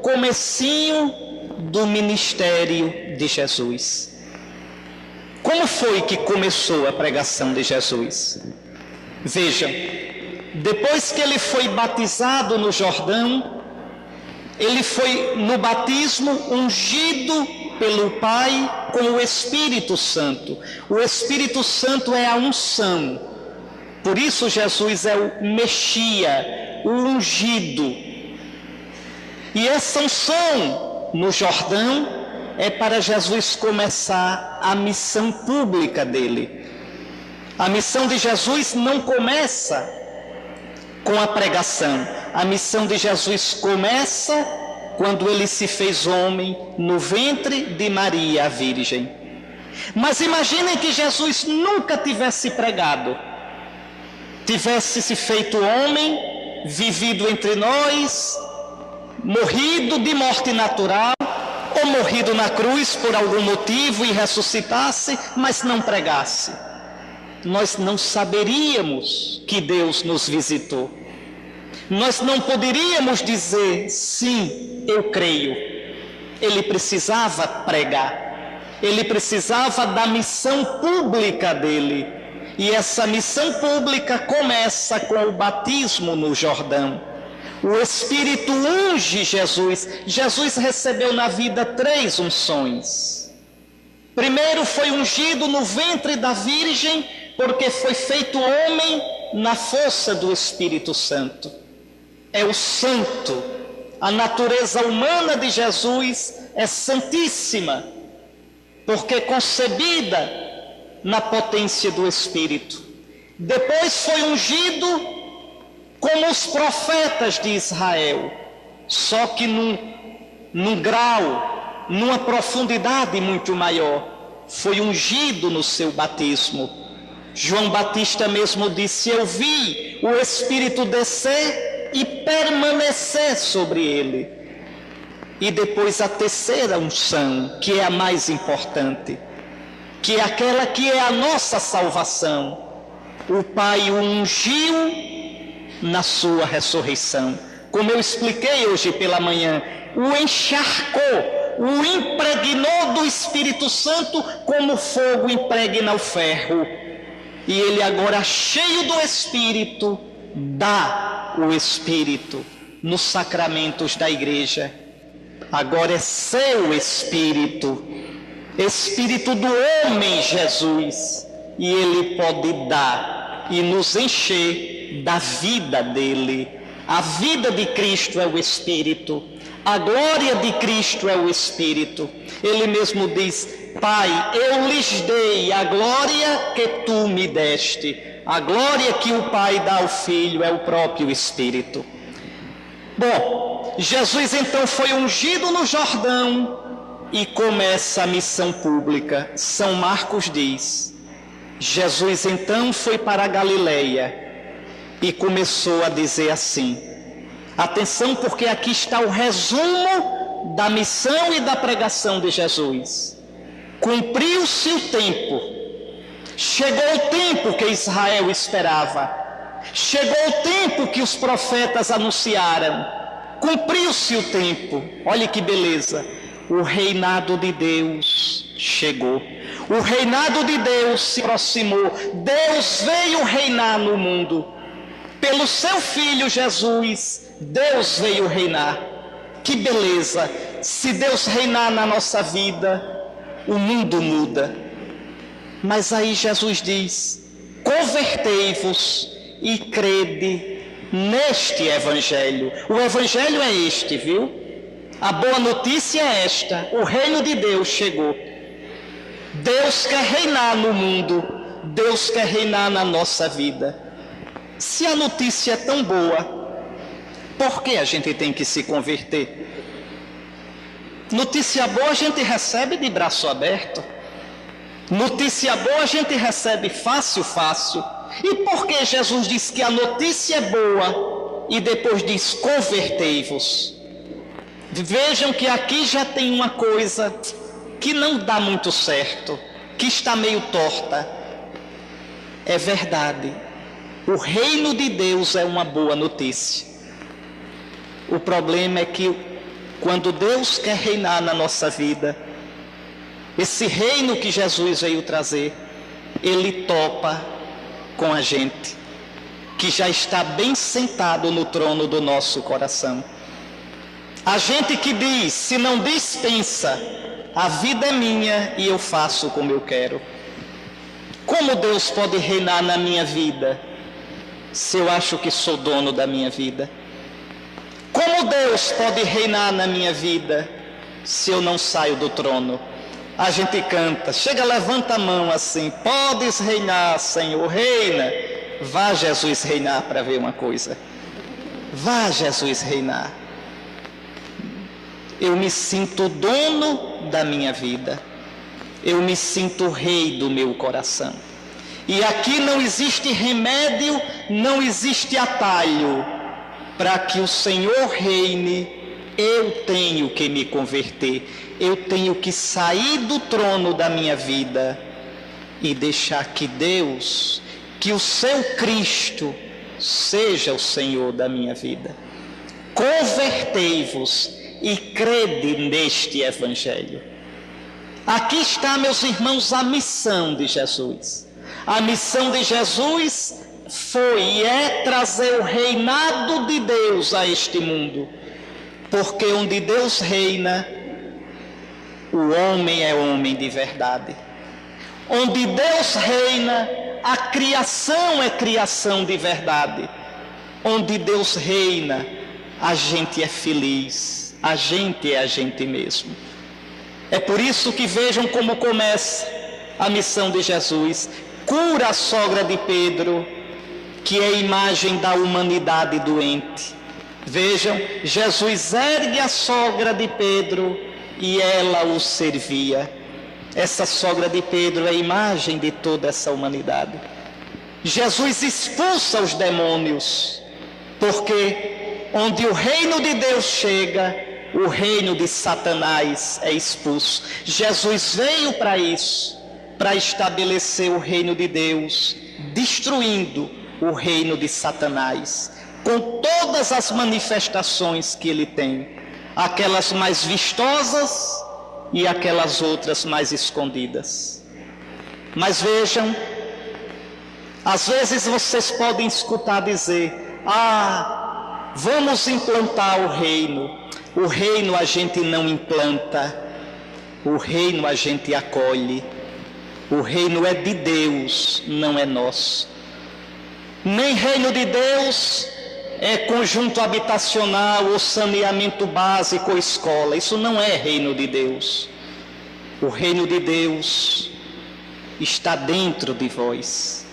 comecinho do ministério de Jesus. Como foi que começou a pregação de Jesus? Vejam, depois que ele foi batizado no Jordão, ele foi no batismo ungido pelo Pai com o Espírito Santo. O Espírito Santo é a unção. Por isso Jesus é o Messias, o ungido. E essa unção no Jordão é para Jesus começar a missão pública dele. A missão de Jesus não começa com a pregação. A missão de Jesus começa quando ele se fez homem no ventre de Maria, a Virgem. Mas imaginem que Jesus nunca tivesse pregado, tivesse se feito homem, vivido entre nós, morrido de morte natural, ou morrido na cruz por algum motivo e ressuscitasse, mas não pregasse. Nós não saberíamos que Deus nos visitou. Nós não poderíamos dizer, sim, eu creio. Ele precisava pregar. Ele precisava da missão pública dele. E essa missão pública começa com o batismo no Jordão. O Espírito unge Jesus. Jesus recebeu na vida 3 unções. Primeiro foi ungido no ventre da Virgem, porque foi feito homem na força do Espírito Santo. É o santo. A natureza humana de Jesus é santíssima, porque concebida na potência do Espírito. Depois foi ungido como os profetas de Israel, só que num grau, numa profundidade muito maior. Foi ungido no seu batismo. João Batista mesmo disse: eu vi o Espírito descer e permanecer sobre ele. E depois a terceira unção, que é a mais importante, que é aquela que é a nossa salvação. O Pai o ungiu na sua ressurreição. Como eu expliquei hoje pela manhã, o encharcou, o impregnou do Espírito Santo como fogo impregna o ferro. E ele agora, cheio do Espírito, dá o Espírito nos sacramentos da igreja. Agora é seu Espírito, Espírito do homem Jesus, e ele pode dar e nos encher da vida dele. A vida de Cristo é o Espírito, a glória de Cristo é o Espírito. Ele mesmo diz: Pai, eu lhes dei a glória que tu me deste. A glória que o Pai dá ao Filho é o próprio Espírito. Bom, Jesus então foi ungido no Jordão e começa a missão pública. São Marcos diz: Jesus então foi para a Galileia e começou a dizer assim. Atenção, porque aqui está o resumo da missão e da pregação de Jesus. Cumpriu-se o tempo. Chegou o tempo que Israel esperava. Chegou o tempo que os profetas anunciaram. Cumpriu-se o tempo. Olha que beleza. O reinado de Deus chegou. O reinado de Deus se aproximou. Deus veio reinar no mundo. Pelo seu Filho Jesus, Deus veio reinar. Que beleza! Se Deus reinar na nossa vida, o mundo muda. Mas aí Jesus diz: convertei-vos e crede neste Evangelho. O Evangelho é este, viu? A boa notícia é esta: o reino de Deus chegou. Deus quer reinar no mundo. Deus quer reinar na nossa vida. Se a notícia é tão boa, por que a gente tem que se converter? Notícia boa a gente recebe de braço aberto. Notícia boa a gente recebe fácil. E por que Jesus diz que a notícia é boa e depois diz: convertei-vos? Vejam que aqui já tem uma coisa que não dá muito certo, que está meio torta. É verdade, o reino de Deus é uma boa notícia. O problema é que quando Deus quer reinar na nossa vida, esse reino que Jesus veio trazer, Ele topa com a gente, que já está bem sentado no trono do nosso coração. A gente que diz, se não dispensa, a vida é minha e eu faço como eu quero. Como Deus pode reinar na minha vida, se eu acho que sou dono da minha vida? Como Deus pode reinar na minha vida, se eu não saio do trono? A gente canta, chega, levanta a mão assim, podes reinar, Senhor, reina. Vá Jesus reinar para ver uma coisa. Vá Jesus reinar. Eu me sinto dono da minha vida. Eu me sinto rei do meu coração. E aqui não existe remédio, não existe atalho. Para que o Senhor reine, eu tenho que me converter. Eu tenho que sair do trono da minha vida e deixar que Deus, que o seu Cristo, seja o Senhor da minha vida. Convertei-vos e crede neste Evangelho. Aqui está, meus irmãos, a missão de Jesus. A missão de Jesus foi e é trazer o reinado de Deus a este mundo. Porque onde Deus reina, o homem é homem de verdade. Onde Deus reina, a criação é criação de verdade. Onde Deus reina, a gente é feliz, a gente é a gente mesmo. É por isso que vejam como começa a missão de Jesus. Cura a sogra de Pedro, que é a imagem da humanidade doente. Vejam, Jesus ergue a sogra de Pedro e ela o servia. Essa sogra de Pedro é a imagem de toda essa humanidade. Jesus expulsa os demônios, porque onde o reino de Deus chega, o reino de Satanás é expulso. Jesus veio para isso, para estabelecer o reino de Deus, destruindo o reino de Satanás, com todas as manifestações que ele tem, aquelas mais vistosas e aquelas outras mais escondidas. Mas vejam, às vezes vocês podem escutar dizer: vamos implantar o reino. O reino a gente não implanta, o reino a gente acolhe. O reino é de Deus, não é nosso. Nem reino de Deus é conjunto habitacional ou saneamento básico ou escola. Isso não é reino de Deus. O reino de Deus está dentro de vós.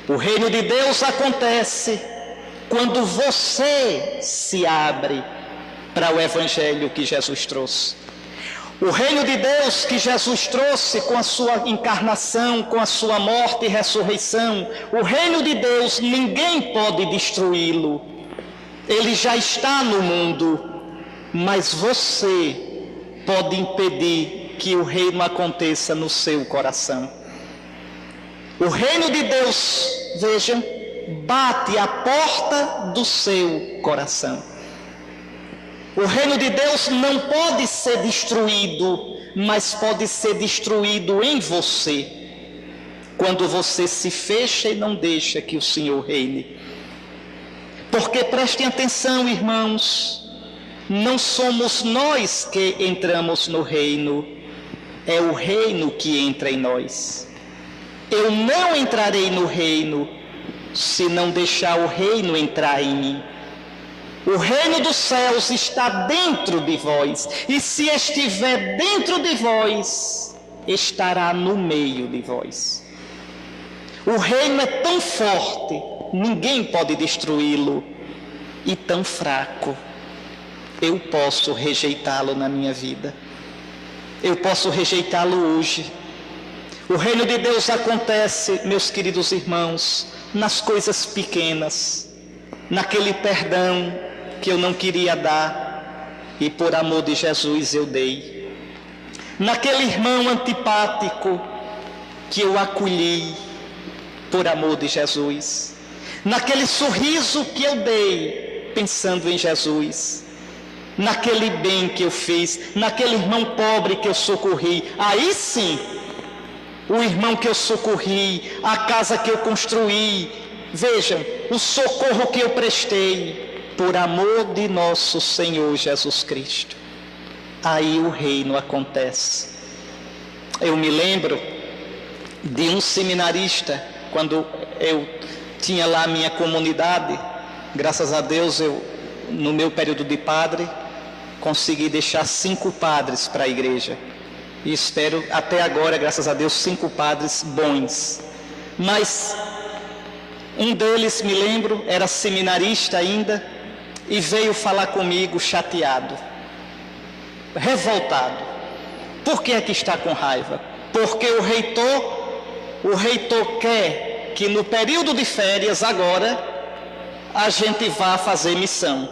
O reino de Deus acontece quando você se abre para o Evangelho que Jesus trouxe. O reino de Deus que Jesus trouxe com a sua encarnação, com a sua morte e ressurreição, o reino de Deus, ninguém pode destruí-lo. Ele já está no mundo, mas você pode impedir que o reino aconteça no seu coração. O reino de Deus, vejam, bate à porta do seu coração. O reino de Deus não pode ser destruído, mas pode ser destruído em você, quando você se fecha e não deixa que o Senhor reine. Porque prestem atenção, irmãos, não somos nós que entramos no reino, é o reino que entra em nós. Eu não entrarei no reino se não deixar o reino entrar em mim. O reino dos céus está dentro de vós, e se estiver dentro de vós, estará no meio de vós. O reino é tão forte, ninguém pode destruí-lo, e tão fraco, eu posso rejeitá-lo na minha vida. Eu posso rejeitá-lo hoje. O reino de Deus acontece, meus queridos irmãos, nas coisas pequenas, naquele perdão que eu não queria dar e por amor de Jesus eu dei, naquele irmão antipático que eu acolhi por amor de Jesus, naquele sorriso que eu dei pensando em Jesus, naquele bem que eu fiz, naquele irmão pobre que eu socorri. Aí sim, o irmão que eu socorri, a casa que eu construí, vejam, o socorro que eu prestei, por amor de nosso Senhor Jesus Cristo. Aí o reino acontece. Eu me lembro de um seminarista, quando eu tinha lá a minha comunidade, graças a Deus eu, no meu período de padre, consegui deixar 5 padres para a igreja. E espero até agora, graças a Deus, 5 padres bons. Mas um deles, me lembro, era seminarista ainda, e veio falar comigo chateado, revoltado. Por que é que está com raiva? Porque o reitor quer que no período de férias agora a gente vá fazer missão,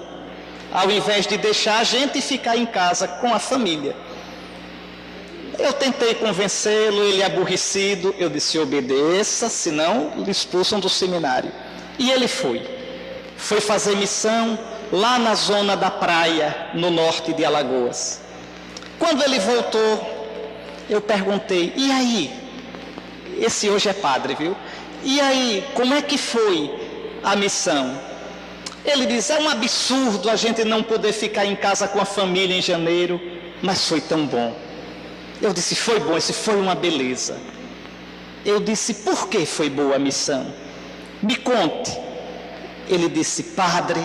ao invés de deixar a gente ficar em casa com a família. Eu tentei convencê-lo, ele aborrecido, eu disse: obedeça, senão lhe expulsam do seminário. E ele foi fazer missão lá na zona da praia, no norte de Alagoas. Quando ele voltou, eu perguntei: e aí? Esse hoje é padre, viu? E aí, como é que foi a missão? Ele diz: é um absurdo a gente não poder ficar em casa com a família em janeiro, mas foi tão bom. Eu disse: foi bom, isso foi uma beleza. Eu disse: por que foi boa a missão? Me conte. Ele disse: padre,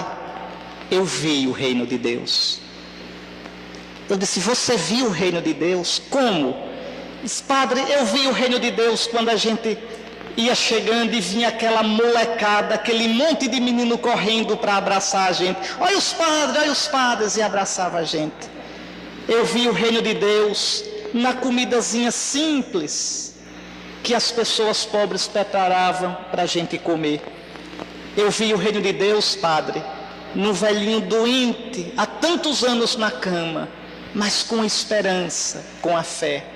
eu vi o reino de Deus. Eu disse: você viu o reino de Deus? Como? Disse: padre, eu vi o reino de Deus quando a gente ia chegando e vinha aquela molecada, aquele monte de menino correndo para abraçar a gente. Olha os padres, e abraçava a gente. Eu vi o reino de Deus na comidazinha simples que as pessoas pobres preparavam para a gente comer. Eu vi o reino de Deus, padre, no velhinho doente, há tantos anos na cama, mas com esperança, com a fé.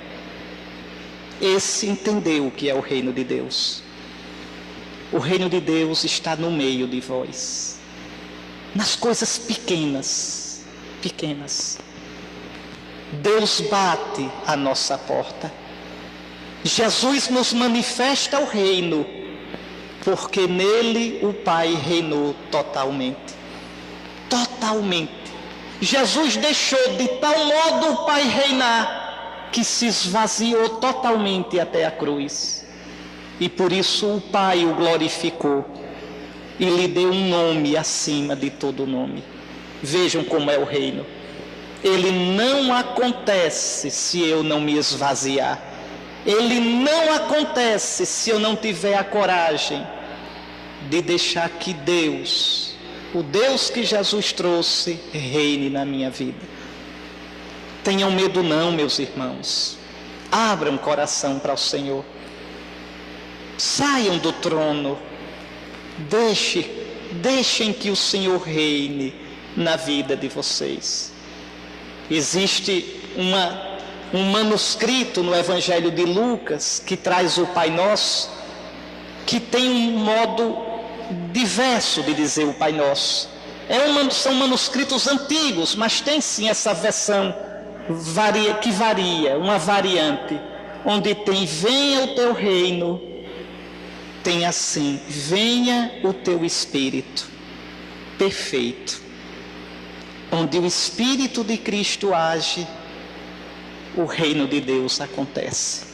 Esse entendeu o que é o reino de Deus. O reino de Deus está no meio de vós, nas coisas pequenas. Deus bate à nossa porta. Jesus nos manifesta o reino, porque nele o Pai reinou totalmente. Jesus deixou de tal modo o Pai reinar, que se esvaziou totalmente até a cruz. E por isso o Pai o glorificou e lhe deu um nome acima de todo nome. Vejam como é o reino. Ele não acontece se eu não me esvaziar. Ele não acontece se eu não tiver a coragem de deixar que Deus, o Deus que Jesus trouxe, reine na minha vida. Tenham medo não, meus irmãos. Abram o coração para o Senhor. Saiam do trono. Deixem que o Senhor reine na vida de vocês. Existe um manuscrito no Evangelho de Lucas que traz o Pai Nosso, que tem um modo diverso de dizer o Pai Nosso. São manuscritos antigos, mas tem sim essa versão que varia, uma variante, onde tem: venha o teu reino, tem assim: venha o teu Espírito perfeito. Onde o Espírito de Cristo age, o reino de Deus acontece,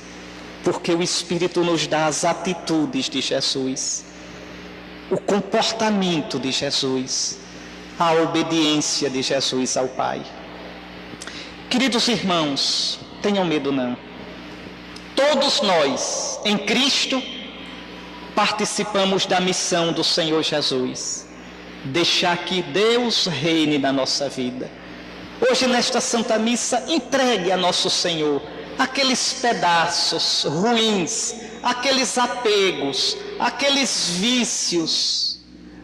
porque o Espírito nos dá as atitudes de Jesus, o comportamento de Jesus, a obediência de Jesus ao Pai. Queridos irmãos, tenham medo não. Todos nós, em Cristo, participamos da missão do Senhor Jesus. Deixar que Deus reine na nossa vida. Hoje, nesta Santa Missa, entregue a nosso Senhor aqueles pedaços ruins, aqueles apegos, aqueles vícios,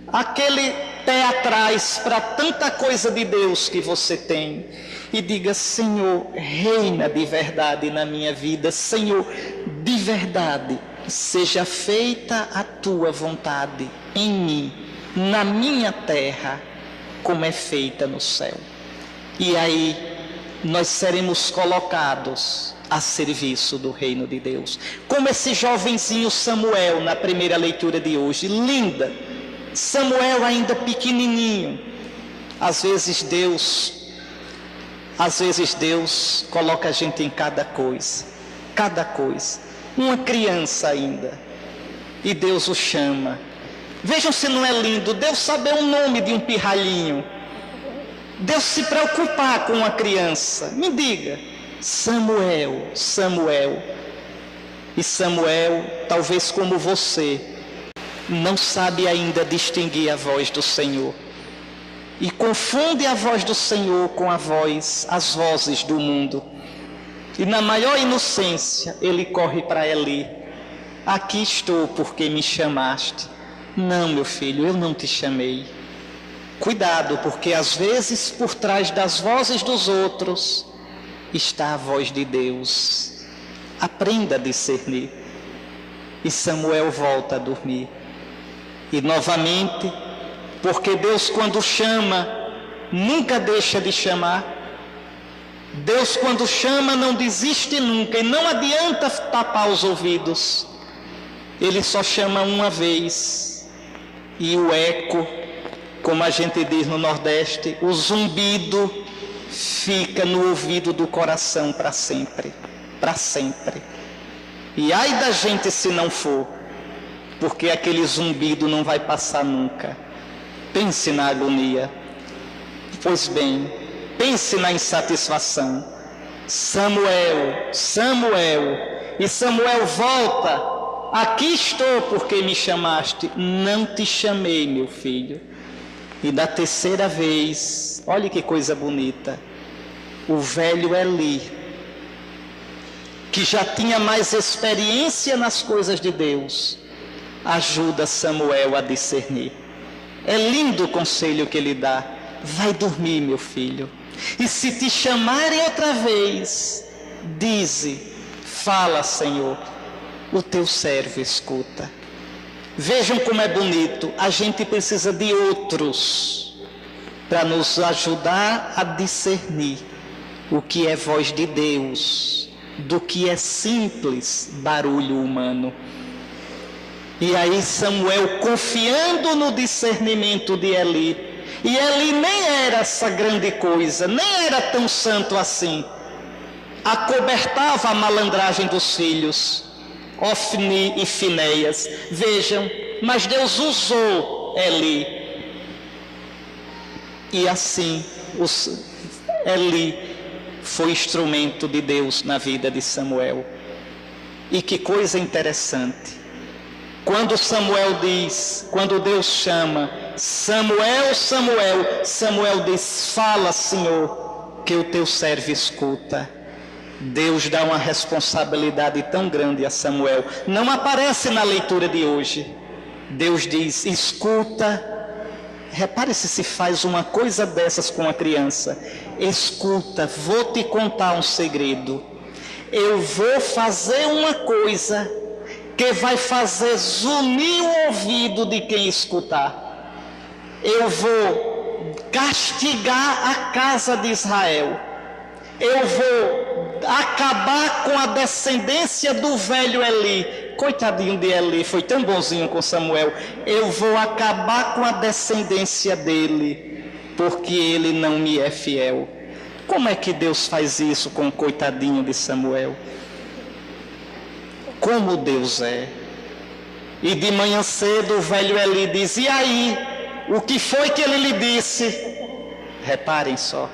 aquele pé atrás para tanta coisa de Deus que você tem. E diga: Senhor, reina de verdade na minha vida. Senhor, de verdade, seja feita a tua vontade em mim, na minha terra, como é feita no céu. E aí nós seremos colocados a serviço do reino de Deus. Como esse jovenzinho Samuel na primeira leitura de hoje, linda. Samuel ainda pequenininho. Às vezes Deus coloca a gente em cada coisa. Uma criança ainda. E Deus o chama. Vejam se não é lindo, Deus saber o nome de um pirralhinho. Deus se preocupar com uma criança. Me diga, Samuel. E Samuel, talvez como você, não sabe ainda distinguir a voz do Senhor. E confunde a voz do Senhor com as vozes do mundo. E na maior inocência, ele corre para Eli. Aqui estou porque me chamaste. Não, meu filho, eu não te chamei. Cuidado, porque às vezes por trás das vozes dos outros está a voz de Deus. Aprenda a discernir. E Samuel volta a dormir. E novamente, porque Deus quando chama, nunca deixa de chamar. Deus quando chama não desiste nunca e não adianta tapar os ouvidos. Ele só chama uma vez. E o eco, como a gente diz no Nordeste, o zumbido fica no ouvido do coração para sempre. E ai da gente se não for, porque aquele zumbido não vai passar nunca. Pense na agonia. Pois bem, pense na insatisfação. Samuel. E Samuel volta. Aqui estou porque me chamaste. Não te chamei, meu filho. E da terceira vez, olha que coisa bonita, o velho Eli, que já tinha mais experiência nas coisas de Deus, ajuda Samuel a discernir. É lindo o conselho que ele dá. Vai dormir, meu filho. E se te chamarem outra vez, dize, fala, Senhor, o teu servo escuta. Vejam como é bonito. A gente precisa de outros para nos ajudar a discernir o que é voz de Deus, do que é simples barulho humano. E aí Samuel, confiando no discernimento de Eli, e Eli nem era essa grande coisa, nem era tão santo assim, acobertava a malandragem dos filhos, Ofni e Finéias. Vejam, mas Deus usou Eli. E assim, Eli foi instrumento de Deus na vida de Samuel. E que coisa interessante. Quando Deus chama, Samuel, Samuel diz, fala, Senhor, que o teu servo escuta. Deus dá uma responsabilidade tão grande a Samuel. Não aparece na leitura de hoje. Deus diz, escuta. Repare se faz uma coisa dessas com a criança. Escuta, vou te contar um segredo. Eu vou fazer uma coisa que vai fazer zunir o ouvido de quem escutar. Eu vou castigar a casa de Israel. Eu vou acabar com a descendência do velho Eli. Coitadinho de Eli, foi tão bonzinho com Samuel. Eu vou acabar com a descendência dele, porque ele não me é fiel. Como é que Deus faz isso com o coitadinho de Samuel? Como Deus é. E de manhã cedo o velho Eli diz, e aí, o que foi que ele lhe disse? Reparem só.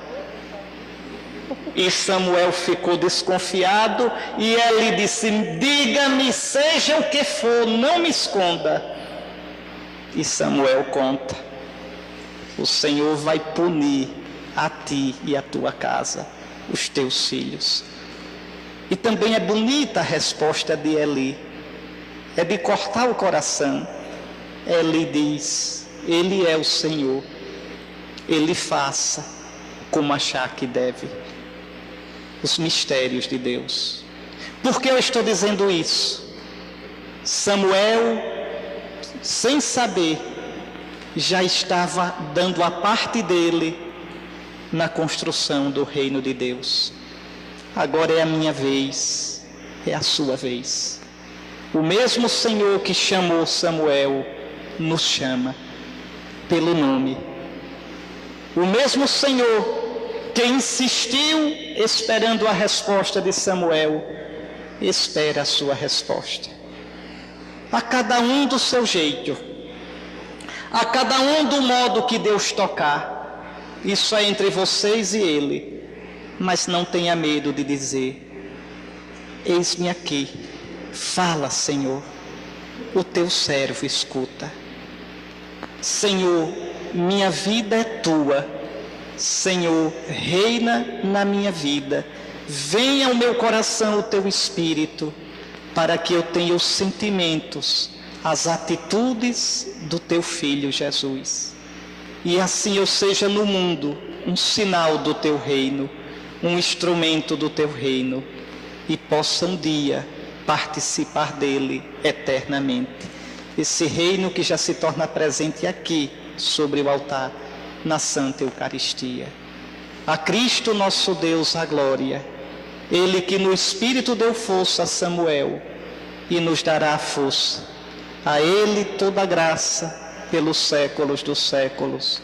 E Samuel ficou desconfiado e Eli disse, diga-me, seja o que for, não me esconda. E Samuel conta, o Senhor vai punir a ti e a tua casa, os teus filhos. E também é bonita a resposta de Eli, é de cortar o coração. Eli diz, Ele é o Senhor, Ele faça como achar que deve. Os mistérios de Deus. Por que eu estou dizendo isso? Samuel, sem saber, já estava dando a parte dele na construção do reino de Deus. Agora é a minha vez, é a sua vez. O mesmo Senhor que chamou Samuel nos chama pelo nome. O mesmo Senhor que insistiu esperando a resposta de Samuel, espera a sua resposta. A cada um do seu jeito, a cada um do modo que Deus tocar. Isso é entre vocês e Ele. Mas não tenha medo de dizer: eis-me aqui, fala, Senhor, o teu servo escuta. Senhor, minha vida é tua. Senhor, reina na minha vida. Venha ao meu coração o teu Espírito, para que eu tenha os sentimentos, as atitudes do teu Filho Jesus. E assim eu seja no mundo um sinal do teu reino, um instrumento do teu reino, e possa um dia participar dele eternamente. Esse reino que já se torna presente aqui, sobre o altar, na Santa Eucaristia. A Cristo nosso Deus a glória, Ele que no Espírito deu força a Samuel e nos dará a força. A Ele toda a graça pelos séculos dos séculos.